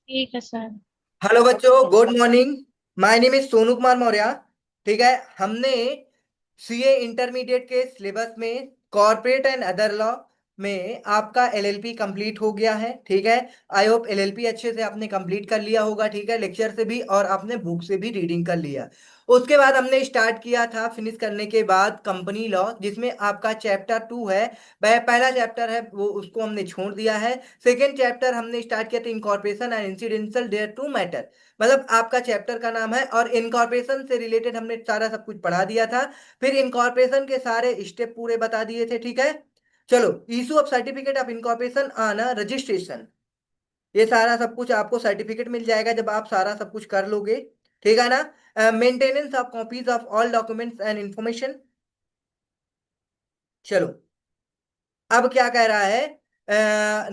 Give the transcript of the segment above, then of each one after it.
ठीक है sir. Hello बच्चों, good morning. My name is Sonu Kumar Maurya. ठीक है। हमने सीए इंटरमीडिएट के सिलेबस में कॉर्पोरेट एंड अदर लॉ में आपका एलएलपी कंप्लीट हो गया है। ठीक है। आई होप एलएलपी अच्छे से आपने कंप्लीट कर लिया होगा। ठीक है, लेक्चर से भी और आपने बुक से भी रीडिंग कर लिया। उसके बाद हमने स्टार्ट किया था फिनिश करने के बाद कंपनी लॉ, जिसमें आपका चैप्टर 2 है। वह पहला चैप्टर है, वो उसको हमने छोड़ दिया है। सेकेंड चैप्टर हमने स्टार्ट किया था incorporation and incidental thereto matter. मतलब आपका चैप्टर का नाम है, और इनकॉर्पोरेशन से रिलेटेड हमने सारा सब कुछ पढ़ा दिया था। फिर इनकॉर्पोरेशन के सारे स्टेप पूरे बता दिए थे। ठीक है। चलो, issue of certificate of incorporation on registration, ये सारा सब कुछ आपको सर्टिफिकेट मिल जाएगा जब आप सारा सब कुछ कर लोगे। ठीक है ना। Maintenance of copies of all documents and information. चलो, अब क्या कह रहा है,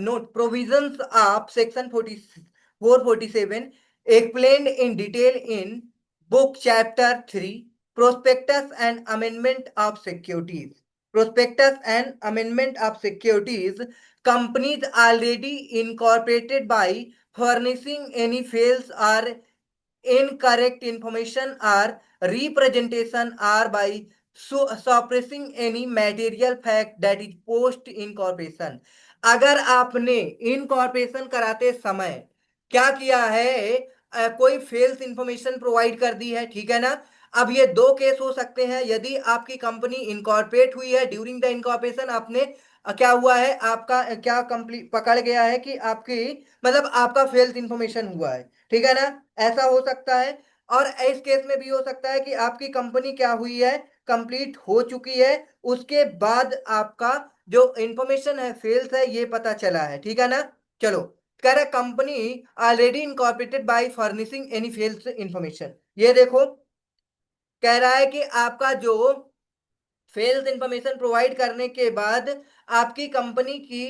note provisions of section 4447 explained in detail in book chapter 3 prospectus and amendment of securities. Prospectus and amendment of securities, companies already incorporated by furnishing any fails or incorrect information or representation or by suppressing any material fact that is post incorporation। अगर आपने incorporation कराते समय क्या किया है, कोई fails information provide कर दी है। ठीक है ना। अब ये दो केस हो सकते हैं। यदि आपकी कंपनी इनकॉर्पोरेट हुई है, ड्यूरिंग द इनकॉर्पोरेशन आपने क्या हुआ है, आपका क्या कंप्लीट पकड़ गया है कि आपकी मतलब आपका फेल्स इंफॉर्मेशन हुआ है। ठीक है ना। ऐसा हो सकता है। और इस केस में भी हो सकता है कि आपकी कंपनी क्या हुई है, कंप्लीट हो चुकी है, उसके बाद आपका जो इंफॉर्मेशन है फेल्स है ये पता चला है। ठीक है ना। चलो, कह रहा company already incorporated by furnishing any false information. ये देखो, कह रहा है कि आपका जो फेल्स इंफॉर्मेशन प्रोवाइड करने के बाद आपकी कंपनी की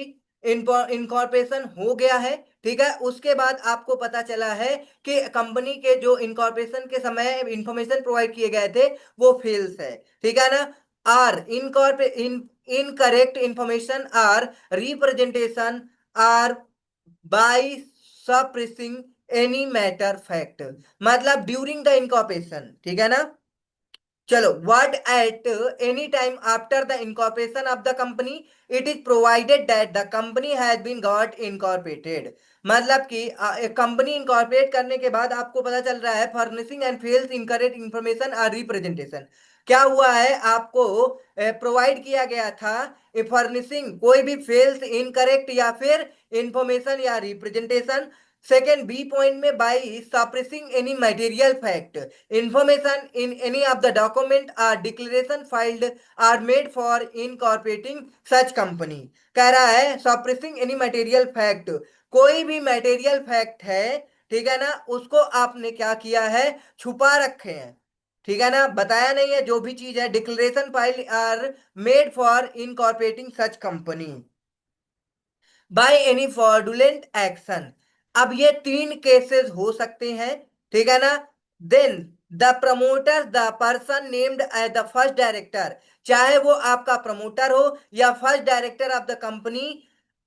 इनकॉर्पोरेशन हो गया है। ठीक है। उसके बाद आपको पता चला है कि कंपनी के जो इनकॉर्पोरेशन के समय इंफॉर्मेशन प्रोवाइड किए गए थे वो फेल्स है। ठीक है ना। आर इनकॉर्पे incorrect information or representation or by suppressing any matter fact, मतलब ड्यूरिंग द इनकॉर्पोरेशन। ठीक है ना। चलो, what at any time after the incorporation of the company it is provided that the company has been got incorporated। मतलब कि company incorporate करने के बाद आपको पता चल रहा है furnishing and fails incorrect information और रिप्रेजेंटेशन। क्या हुआ है, आपको प्रोवाइड किया गया था फर्निशिंग कोई भी फेल्स इनकरेक्ट या फिर इंफॉर्मेशन या रिप्रेजेंटेशन। सेकेंड बी पॉइंट में by suppressing any material fact information in any of the document or declaration filed are made for incorporating such company। कह रहा है suppressing any material fact, कोई भी material fact है, ठीक है ना, उसको आपने क्या किया है, छुपा रखे हैं। ठीक है ना, बताया नहीं है। जो भी चीज है, declaration file are made for incorporating such company by any fraudulent action. अब ये तीन केसेस हो सकते हैं। ठीक है ना। Then the promoter the person named as the first director, चाहे वो आपका प्रमोटर हो या first director of the company,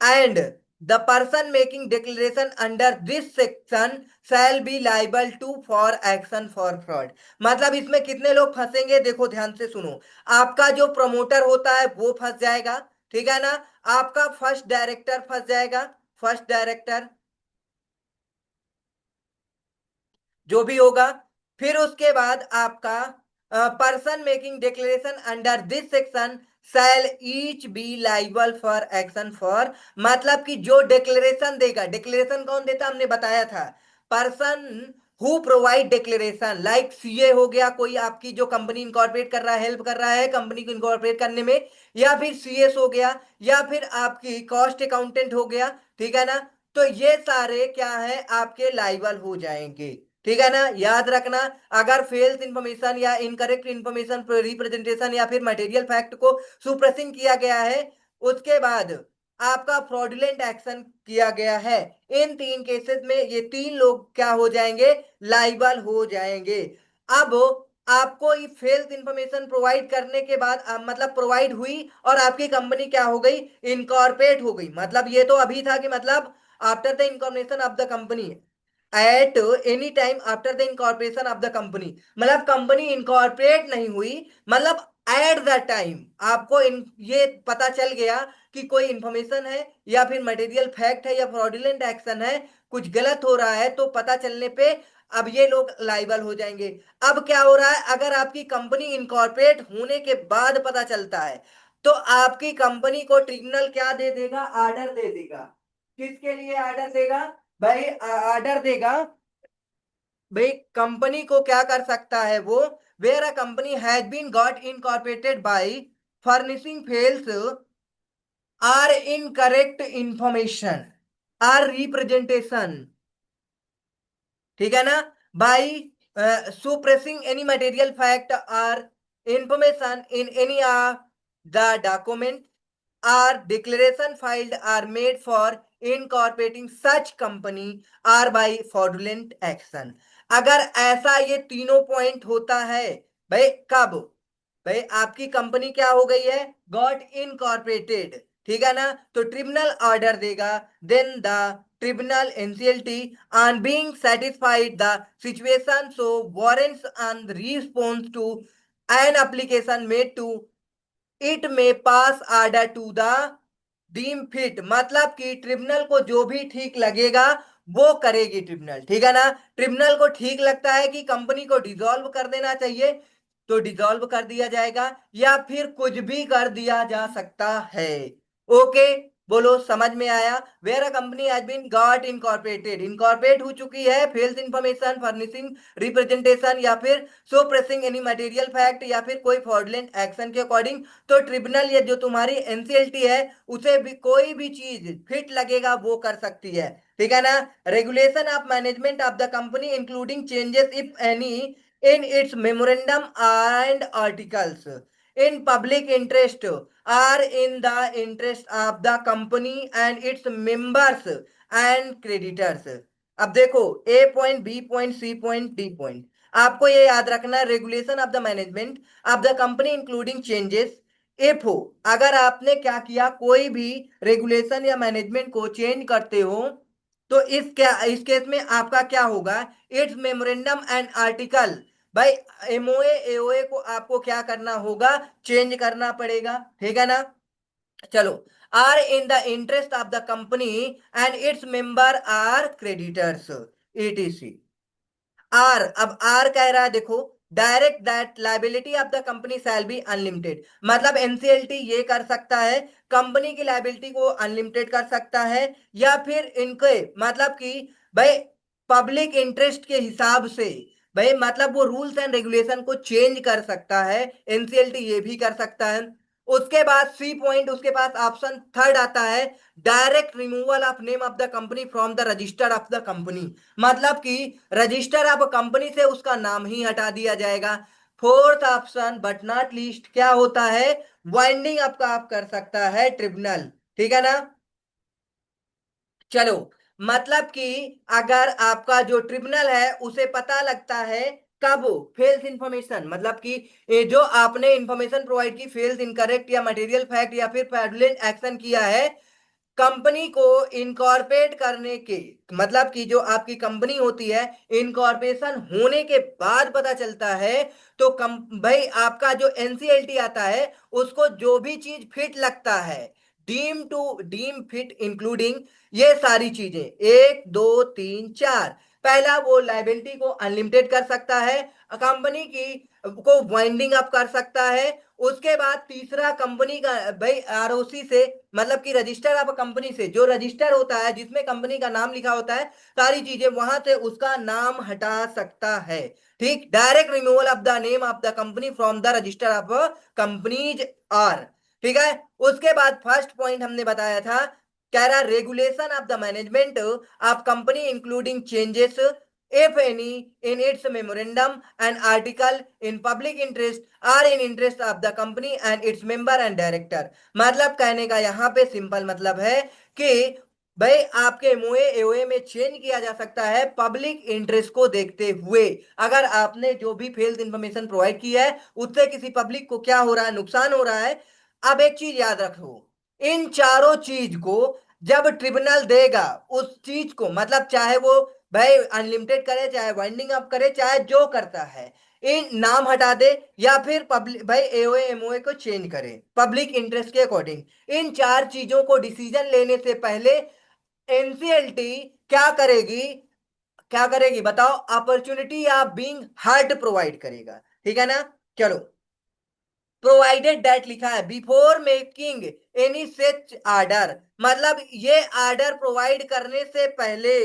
and the person making declaration under this section shall be liable to for action for fraud. मतलब इसमें कितने लोग फंसेंगे, देखो ध्यान से सुनो। आपका जो प्रमोटर होता है वो फंस जाएगा। ठीक है ना। आपका फर्स्ट डायरेक्टर फंस जाएगा, फर्स्ट डायरेक्टर जो भी होगा। फिर उसके बाद आपका person making declaration under this section shell each be liable for action for, मतलब कि जो डिक्लेरेशन देगा, डिक्लेरेशन कौन देता हमने बताया था, person who provide declaration, like CA हो गया, कोई आपकी जो कंपनी इनकॉर्पोरेट कर रहा है, हेल्प कर रहा है कंपनी को इनकॉर्पोरेट करने में, या फिर सीएस हो गया, या फिर आपकी कॉस्ट अकाउंटेंट हो गया। ठीक है ना। तो ये सारे क्या है, आपके लाइबल हो जाएंगे। ठीक है ना। याद रखना, अगर फेल्स इंफॉर्मेशन या इनकरेक्ट इंफॉर्मेशन रिप्रेजेंटेशन या फिर मटेरियल फैक्ट को सुप्रेसिंग किया गया है, उसके बाद आपका फ्रॉडुलेंट एक्शन किया गया है, इन तीन केसेस में ये तीन लोग क्या हो जाएंगे, लाइबल हो जाएंगे। अब आपको ये फेल्स इंफॉर्मेशन प्रोवाइड करने के बाद मतलब प्रोवाइड हुई और आपकी कंपनी क्या हो गई, इनकॉर्पोरेट हो गई। मतलब ये तो अभी था कि मतलब after the incorporation of the company, at any time after the incorporation of the company, मतलब कंपनी इनकॉर्पोरेट नहीं हुई, मतलब एट द टाइम आपको ये पता चल गया कि कोई इंफॉर्मेशन है या फिर मटेरियल फैक्ट है या फ्रॉडुलेंट एक्शन है, कुछ गलत हो रहा है, तो पता चलने पे अब ये लोग लाइबल हो जाएंगे। अब क्या हो रहा है, अगर आपकी कंपनी इनकॉर्पोरेट होने के बाद पता चलता है तो आपकी कंपनी को ट्रिब्यूनल क्या दे देगा, आर्डर दे देगा। किसके लिए आर्डर देगा भाई, आर्डर देगा भाई, कंपनी को क्या कर सकता है वो, where a company has been got incorporated by furnishing false or incorrect information or representation, ठीक है ना, by suppressing any material fact or information in any the document or declaration filed or made for incorporating such company or by fraudulent action. अगर ऐसा ये तीनों point होता है भाई, कब भाई आपकी कंपनी क्या हो गई है, गॉट इनकॉर्पोरेटेड, ठीक है ना, तो ट्रिब्यूनल ऑर्डर देगा, then the tribunal NCLT on being satisfied the situation so warrants on response to an application made to it may pass order to the deem fit, मतलब कि ट्रिब्यूनल को जो भी ठीक लगेगा वो करेगी ट्रिब्यूनल, ठीक है ना। ट्रिब्यूनल को ठीक लगता है कि कंपनी को डिसॉल्व कर देना चाहिए तो डिसॉल्व कर दिया जाएगा, या फिर कुछ भी कर दिया जा सकता है। ओके, बोलो समझ में आया। Where a company has been got incorporated, incorporate हो चुकी है, फेल्स इंफॉर्मेशन फर्निशिंग रिप्रेजेंटेशन या फिर suppressing any material fact या फिर कोई फ्रॉडुलेंट एक्शन के अकॉर्डिंग, तो ट्रिब्यूनल या जो तुम्हारी एनसीएलटी है उसे भी कोई भी चीज फिट लगेगा वो कर सकती है, ठीक है ना। Regulation of management of the company including changes if any in its memorandum and articles in public interest or in the interest of the company and its members and creditors. अब देखो, A point, B point, C point, D point, आपको ये याद रखना है, regulation of the management of the company including changes if हो, अगर आपने क्या किया, कोई भी रेगुलेशन या मैनेजमेंट को चेंज करते हो तो इस केस में आपका क्या होगा, इट्स मेमोरेंडम एंड आर्टिकल, भाई एमओए एओए को आपको क्या करना होगा, चेंज करना पड़ेगा, ठीक है ना। चलो, or in the interest of the company and its member or creditors ETC. Or, अब आर कह रहा है देखो, direct that liability of the company shall be unlimited, मतलब एनसीएलटी ये कर सकता है, कंपनी की लाइबिलिटी को अनलिमिटेड कर सकता है, या फिर इनके मतलब कि भाई पब्लिक इंटरेस्ट के हिसाब से, भाई मतलब वो रूल्स एंड रेगुलेशन को चेंज कर सकता है, एनसीएलटी ये भी कर सकता है। उसके बाद सी पॉइंट, उसके पास ऑप्शन थर्ड आता है, direct removal of name of the company from the register of the company, मतलब कि रजिस्टर ऑफ कंपनी से उसका नाम ही हटा दिया जाएगा। Fourth option but not least क्या होता है, वाइंडिंग अप का आप कर सकता है ट्रिब्यूनल, ठीक है ना। चलो, मतलब कि अगर आपका जो ट्रिब्यूनल है उसे पता लगता है कब, फेल्स इंफॉर्मेशन, मतलब कि ये जो आपने इंफॉर्मेशन प्रोवाइड की फेल्स इनकरेक्ट या मटेरियल फैक्ट या फिर फ्रॉडुलेंट एक्शन किया है, कंपनी को इनकॉर्पोरेट करने के, मतलब कि जो आपकी कंपनी होती है इनकॉर्पोरेशन होने के बाद पता चलता है, तो भाई आपका जो एनसीएलटी आता है उसको जो भी चीज फिट लगता है, डीम फिट इंक्लूडिंग ये सारी चीजें, एक दो तीन चार, पहला वो लाइबिलिटी को अनलिमिटेड कर सकता है, कंपनी की को वाइंडिंग अप कर सकता है, उसके बाद तीसरा कंपनी का भाई आरओसी से, मतलब कि रजिस्टर ऑफ कंपनी से, जो रजिस्टर होता है जिसमें कंपनी का नाम लिखा होता है सारी चीजें, वहां से उसका नाम हटा सकता है, ठीक, direct removal of the name of the company from the register of companies or, ठीक है। उसके बाद फर्स्ट पॉइंट हमने बताया था, कह रहा regulation of the management of company including changes if any in its memorandum and article in public interest or in interest of the company and its member and director, मतलब कहने का यहाँ पे सिंपल मतलब है कि भाई आपके एमओए एओए में चेंज किया जा सकता है पब्लिक इंटरेस्ट को देखते हुए, अगर आपने जो भी फेल्स इंफॉर्मेशन प्रोवाइड की है उससे किसी पब्लिक को क्या हो रहा है, नुकसान हो रहा है। अब एक चीज याद रखो, इन चारों चीज को जब ट्रिब्यूनल देगा उस चीज को, मतलब चाहे वो भाई अनलिमिटेड करे चाहे वाइंडिंग अप करे चाहे जो करता है, इन नाम हटा दे या फिर पब्लिक भाई एओए एमओए को चेंज करे पब्लिक इंटरेस्ट के अकॉर्डिंग। इन चार चीजों को डिसीजन लेने से पहले एनसीएलटी क्या करेगी, क्या करेगी बताओ, अपॉर्चुनिटी या बीइंग हर्ड प्रोवाइड करेगा। ठीक है ना। चलो, प्रोवाइडेड दैट लिखा है before making any such order, मतलब ये आर्डर प्रोवाइड करने से पहले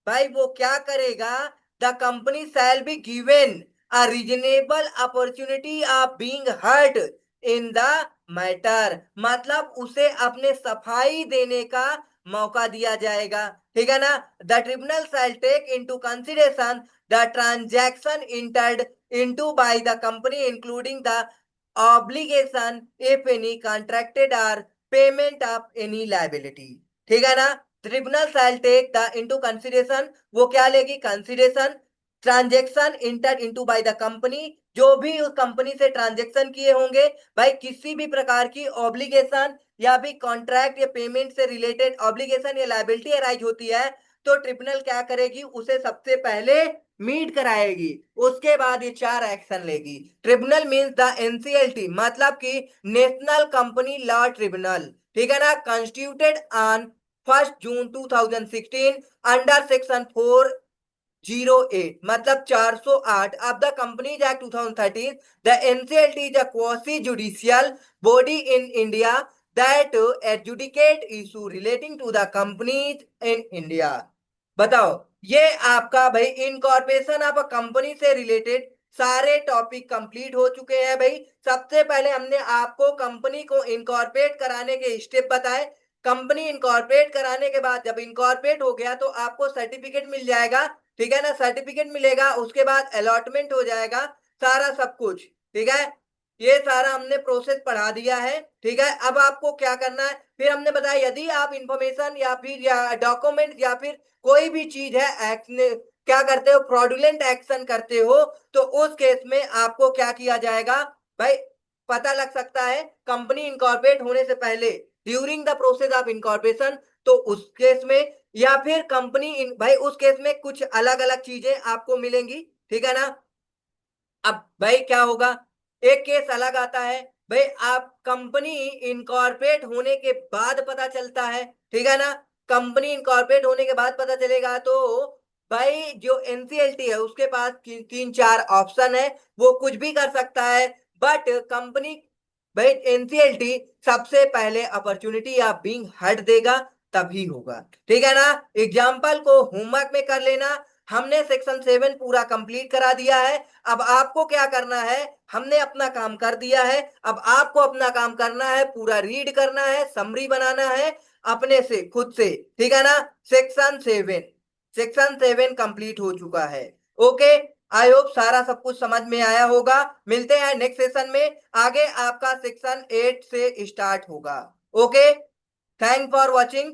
भाई वो क्या करेगा, the company shall be given a reasonable opportunity of being heard in the matter, मतलब उसे अपने सफाई देने का मौका दिया जाएगा। ठीक है ना। The tribunal shall take into consideration the transaction entered into by the company including the obligation if any contracted or payment of any liability। ठीक है ना। Tribunal shall take the into consideration, वो क्या लेगी consideration, transaction enter into by the company, जो भी उस company से ट्रांजेक्शन किए होंगे भाई, किसी भी प्रकार की ऑब्लिगेशन या भी कॉन्ट्रैक्ट या पेमेंट से रिलेटेड ऑब्लिगेशन या लाइबिलिटी अराइज होती है, तो ट्रिब्यूनल क्या करेगी, उसे सबसे पहले मीट कराएगी, उसके बाद ये चार एक्शन लेगी। ट्रिब्यूनल मींस द एनसीएलटी, मतलब कि नेशनल कंपनी लॉ ट्रिब्यूनल। ठीक है ना। Constituted on 1 June 2016 under section 408, मतलब 408 of the Companies Act 2013, the NCLT is a quasi-judicial body in India that adjudicate issue relating to the companies in India। बताओ, ये आपका भाई इनकॉर्पोरेशन ऑफ कंपनी से related सारे टॉपिक कंप्लीट हो चुके हैं भाई। सबसे पहले हमने आपको कंपनी को इनकॉर्पोरेट कराने के स्टेप बताए। कंपनी इनकॉर्पोरेट कराने के बाद जब इनकॉर्पोरेट हो गया तो आपको सर्टिफिकेट मिल जाएगा। ठीक है ना। सर्टिफिकेट मिलेगा, उसके बाद अलॉटमेंट हो जाएगा, सारा सब कुछ। ठीक है। ये सारा हमने प्रोसेस पढ़ा दिया है। ठीक है। अब आपको क्या करना है, फिर हमने बताया यदि आप इंफॉर्मेशन या फिर या डॉक्यूमेंट या फिर कोई भी चीज है एक्शन क्या करते हो, फ्रॉडुलेंट एक्शन करते हो, तो उस केस में आपको क्या किया जाएगा भाई, पता लग सकता है कंपनी इनकॉर्पोरेट होने से पहले during the process of incorporation, तो उस केस में या फिर कंपनी भाई उस केस में कुछ अलग अलग चीजें आपको मिलेंगी। ठीक है ना। अब भाई क्या होगा, एक केस अलग आता है भाई, आप कंपनी इनकॉर्पोरेट होने के बाद पता चलता है। ठीक है ना। कंपनी इनकॉर्पोरेट होने के बाद पता चलेगा तो भाई जो एनसीएलटी है उसके पास तीन चार ऑप्शन है, वो कुछ भी कर सकता है। बट कंपनी भाई एनसीएलटी सबसे पहले अपॉर्चुनिटी या बीइंग हर्ड देगा, तभी होगा। ठीक है ना। एग्जाम्पल को होमवर्क में कर लेना। हमने सेक्शन 7 पूरा कंप्लीट करा दिया है। अब आपको क्या करना है, हमने अपना काम कर दिया है, अब आपको अपना काम करना है, पूरा रीड करना है, समरी बनाना है अपने से खुद से। ठीक है ना। सेक्शन 7 कंप्लीट हो चुका है। ओके, आई होप सारा सब कुछ समझ में आया होगा। मिलते हैं नेक्स्ट सेशन में, आगे आपका सेक्शन 8 से स्टार्ट होगा। Okay, thank for watching.